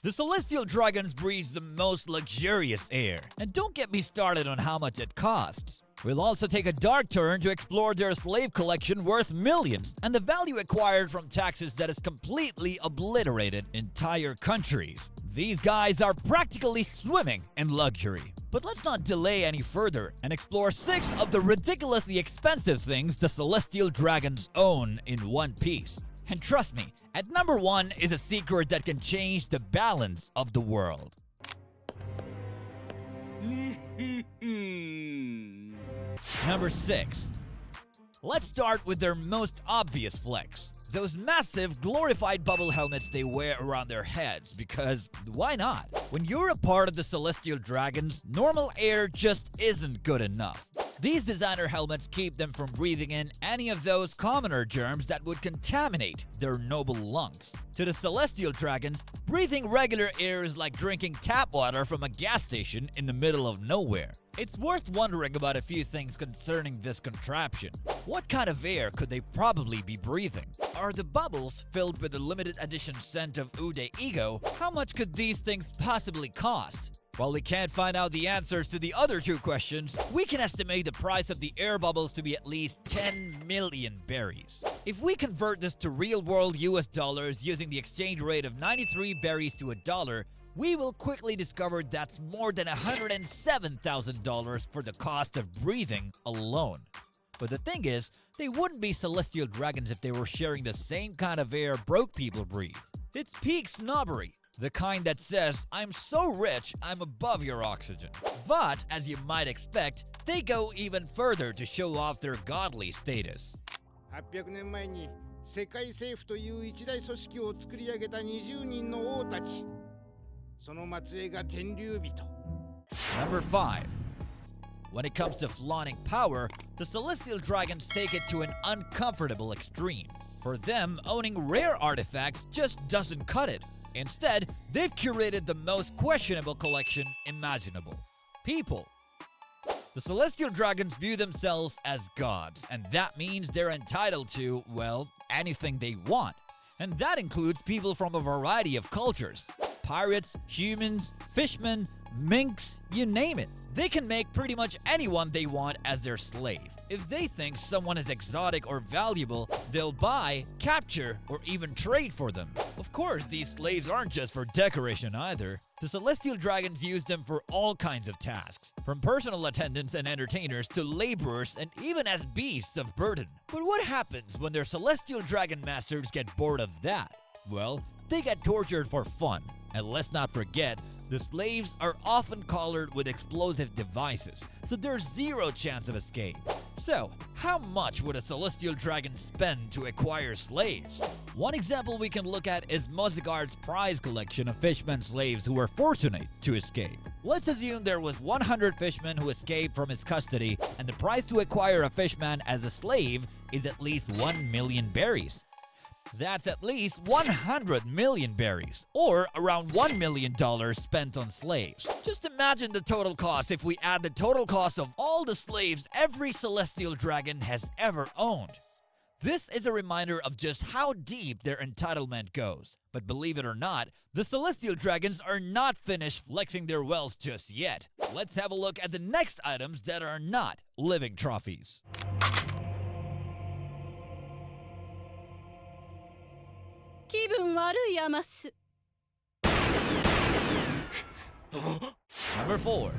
The Celestial Dragons breathe the most luxurious air, and don't get me started on how much it costs. We'll also take a dark turn to explore their slave collection worth millions and the value acquired from taxes that has completely obliterated entire countries. These guys are practically swimming in luxury. But let's not delay any further and explore 6 of the ridiculously expensive things the Celestial Dragons own in one piece. And trust me, at number 1 is a secret that can change the balance of the world. Number 6. Let's start with their most obvious flex. Those massive, glorified bubble helmets they wear around their heads, because why not? When you're a part of the Celestial Dragons, normal air just isn't good enough. These designer helmets keep them from breathing in any of those commoner germs that would contaminate their noble lungs. To the Celestial Dragons, breathing regular air is like drinking tap water from a gas station in the middle of nowhere. It's worth wondering about a few things concerning this contraption. What kind of air could they probably be breathing? Are the bubbles filled with the limited edition scent of Ude Ego? How much could these things possibly cost? While we can't find out the answers to the other 2 questions, we can estimate the price of the air bubbles to be at least 10 million berries. If we convert this to real-world US dollars using the exchange rate of 93 berries to $1, we will quickly discover that's more than $107,000 for the cost of breathing alone. But the thing is, they wouldn't be Celestial Dragons if they were sharing the same kind of air broke people breathe. It's peak snobbery. The kind that says, I'm so rich, I'm above your oxygen. But, as you might expect, they go even further to show off their godly status. 800年前に世界政府という一大組織を作り上げた20人の王たち。その末裔が天竜人。Number 5. When it comes to flaunting power, the Celestial Dragons take it to an uncomfortable extreme. For them, owning rare artifacts just doesn't cut it. Instead, they've curated the most questionable collection imaginable. People. The Celestial Dragons view themselves as gods, and that means they're entitled to, well, anything they want. And that includes people from a variety of cultures. Pirates, humans, fishmen, minks, you name it. They can make pretty much anyone they want as their slave. If they think someone is exotic or valuable, they'll buy, capture, or even trade for them. Of course, these slaves aren't just for decoration either. The Celestial Dragons use them for all kinds of tasks, from personal attendants and entertainers to laborers and even as beasts of burden. But what happens when their Celestial Dragon masters get bored of that? Well, they get tortured for fun. And let's not forget, the slaves are often collared with explosive devices, so there's zero chance of escape. So, how much would a Celestial Dragon spend to acquire slaves? One example we can look at is Mozigard's prize collection of fishmen slaves who were fortunate to escape. Let's assume there was 100 fishmen who escaped from his custody, and the price to acquire a fishman as a slave is at least 1 million berries. That's at least 100 million berries, or around $1 million spent on slaves. Just imagine the total cost if we add the total cost of all the slaves every Celestial Dragon has ever owned. This is a reminder of just how deep their entitlement goes. But believe it or not, the Celestial Dragons are not finished flexing their wealth just yet. Let's have a look at the next items that are not living trophies. Number 4.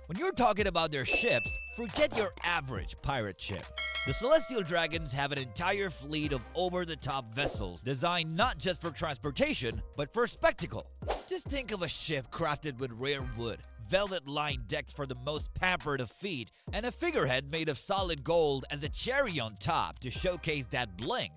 When you're talking about their ships, forget your average pirate ship. The Celestial Dragons have an entire fleet of over-the-top vessels designed not just for transportation, but for spectacle. Just think of a ship crafted with rare wood, velvet-lined decks for the most pampered of feet, and a figurehead made of solid gold as a cherry on top to showcase that bling.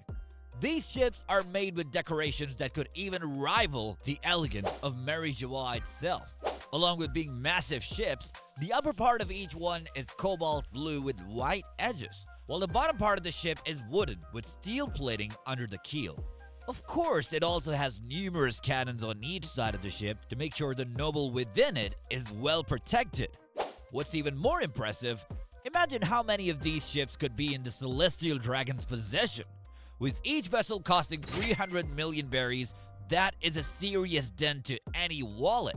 These ships are made with decorations that could even rival the elegance of Mary Joie itself. Along with being massive ships, the upper part of each one is cobalt blue with white edges, while the bottom part of the ship is wooden with steel plating under the keel. Of course, it also has numerous cannons on each side of the ship to make sure the noble within it is well protected. What's even more impressive, imagine how many of these ships could be in the Celestial Dragon's possession. With each vessel costing 300 million berries, That is a serious dent to any wallet.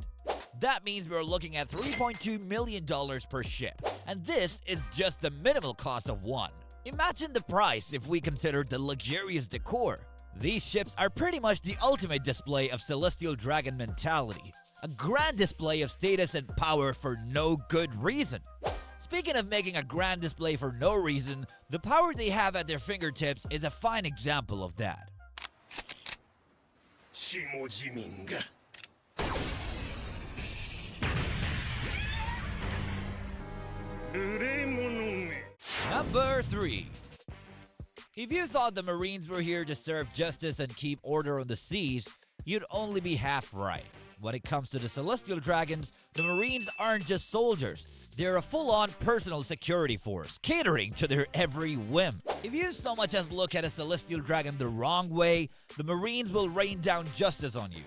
That means we're looking at $3.2 million per ship, and this is just the minimal cost of one. Imagine the price if we consider the luxurious decor. These ships are pretty much the ultimate display of Celestial Dragon mentality. A grand display of status and power for no good reason. Speaking of making a grand display for no reason, the power they have at their fingertips is a fine example of that. Number 3. If you thought the Marines were here to serve justice and keep order on the seas, you'd only be half right. When it comes to the Celestial Dragons, the Marines aren't just soldiers. They're a full-on personal security force, catering to their every whim. If you so much as look at a Celestial Dragon the wrong way, the Marines will rain down justice on you.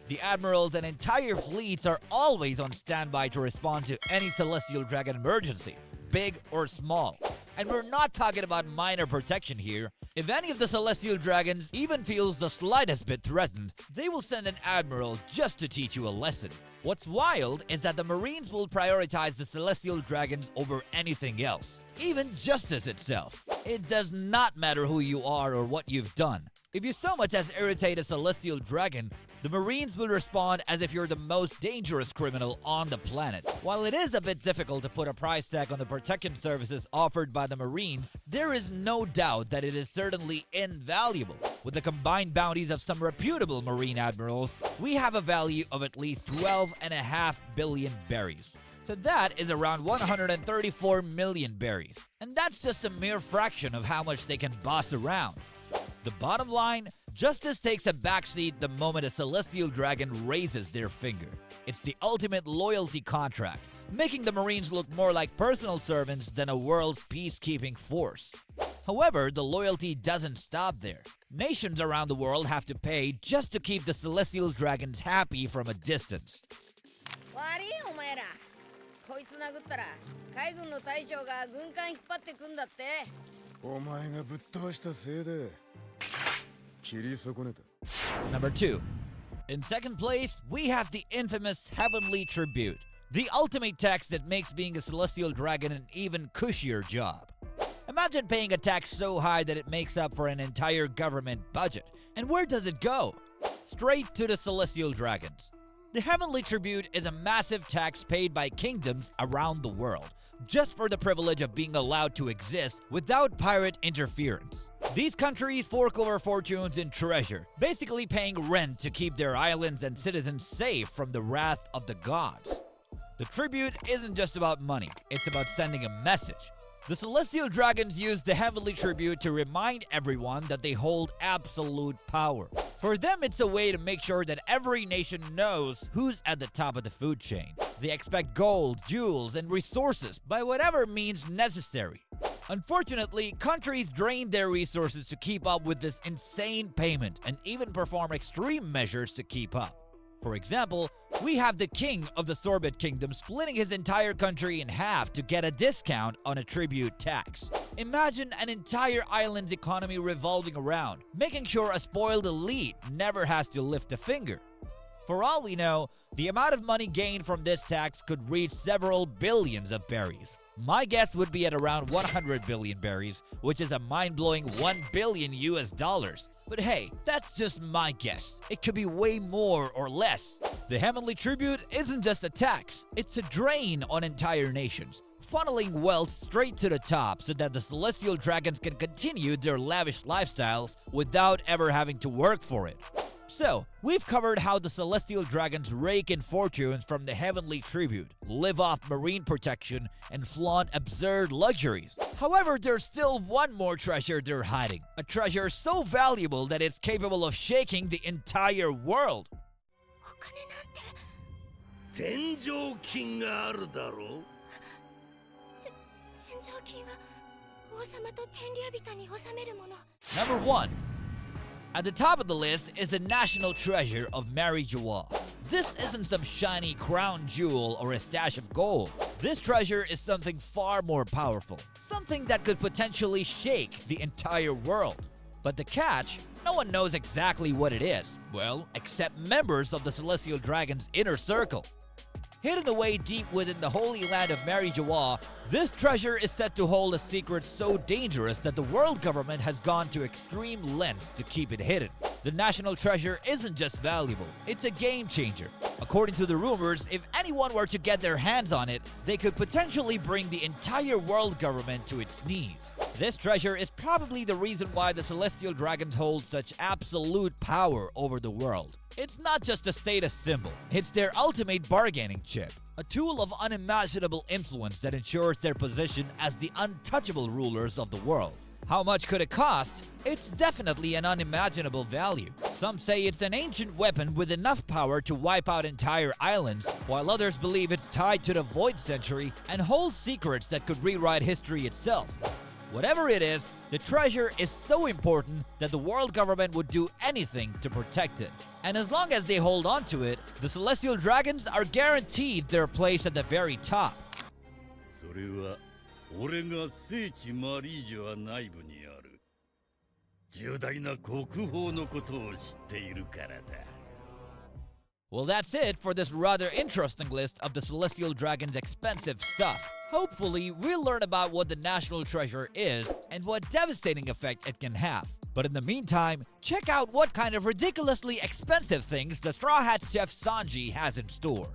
The admirals and entire fleets are always on standby to respond to any Celestial Dragon emergency, big or small. And we're not talking about minor protection here. If any of the Celestial Dragons even feels the slightest bit threatened, they will send an admiral just to teach you a lesson. What's wild is that the Marines will prioritize the Celestial Dragons over anything else, even justice itself. It does not matter who you are or what you've done. If you so much as irritate a Celestial Dragon, the Marines will respond as if you're the most dangerous criminal on the planet. While it is a bit difficult to put a price tag on the protection services offered by the Marines, there is no doubt that it is certainly invaluable. With the combined bounties of some reputable Marine admirals, we have a value of at least 12.5 billion berries. So that is around 134 million berries. And that's just a mere fraction of how much they can boss around. The bottom line, justice takes a backseat the moment a Celestial Dragon raises their finger. It's the ultimate loyalty contract, making the Marines look more like personal servants than a world's peacekeeping force. However, the loyalty doesn't stop there. Nations around the world have to pay just to keep the Celestial Dragons happy from a distance. 悪いお前ら。こいつ殴ったら海軍の大将が軍艦引っ張ってくんだって。お前がぶっ飛ばしたせいで切り損ねた。Number 2. In second place, we have the infamous Heavenly Tribute, the ultimate tax that makes being a Celestial Dragon an even cushier job. Imagine paying a tax so high that it makes up for an entire government budget. And where does it go? Straight to the Celestial Dragons. The Heavenly Tribute is a massive tax paid by kingdoms around the world, just for the privilege of being allowed to exist without pirate interference. These countries fork over fortunes in treasure, basically paying rent to keep their islands and citizens safe from the wrath of the gods. The tribute isn't just about money, it's about sending a message. The Celestial Dragons use the Heavenly Tribute to remind everyone that they hold absolute power. For them, it's a way to make sure that every nation knows who's at the top of the food chain. They expect gold, jewels, and resources by whatever means necessary. Unfortunately, countries drain their resources to keep up with this insane payment and even perform extreme measures to keep up. For example, we have the king of the Sorbet Kingdom splitting his entire country in half to get a discount on a tribute tax. Imagine an entire island's economy revolving around, making sure a spoiled elite never has to lift a finger. For all we know, the amount of money gained from this tax could reach several billions of berries. My guess would be at around 100 billion berries, which is a mind-blowing $1 billion US. But hey, that's just my guess. It could be way more or less. The Heavenly Tribute isn't just a tax, it's a drain on entire nations, funneling wealth straight to the top so that the Celestial Dragons can continue their lavish lifestyles without ever having to work for it. So, we've covered how the Celestial Dragons rake in fortunes from the Heavenly Tribute, live off marine protection, and flaunt absurd luxuries. However, there's still one more treasure they're hiding. A treasure so valuable that it's capable of shaking the entire world. お金なんて天上金があるだろう。天上金は王様と天竜人に納めるもの。 Number 1. At the top of the list is the national treasure of Marijoa. This isn't some shiny crown jewel or a stash of gold. This treasure is something far more powerful, something that could potentially shake the entire world. But the catch, no one knows exactly what it is, well, except members of the Celestial Dragon's inner circle. Hidden away deep within the holy land of Marijoa, this treasure is said to hold a secret so dangerous that the world government has gone to extreme lengths to keep it hidden. The national treasure isn't just valuable, it's a game changer. According to the rumors, if anyone were to get their hands on it, they could potentially bring the entire world government to its knees. This treasure is probably the reason why the Celestial Dragons hold such absolute power over the world. It's not just a status symbol, it's their ultimate bargaining chip. A tool of unimaginable influence that ensures their position as the untouchable rulers of the world. How much could it cost? It's definitely an unimaginable value. Some say it's an ancient weapon with enough power to wipe out entire islands, while others believe it's tied to the Void Century and holds secrets that could rewrite history itself. Whatever it is, the treasure is so important that the world government would do anything to protect it. And as long as they hold on to it, the Celestial Dragons are guaranteed their place at the very top. それは俺が聖地マリージョア内部にある重大な国宝のことを知っているからだ。Well, that's it for this rather interesting list of the Celestial Dragon's expensive stuff. Hopefully, we'll learn about what the national treasure is and what devastating effect it can have. But in the meantime, check out what kind of ridiculously expensive things the Straw Hat Chef Sanji has in store.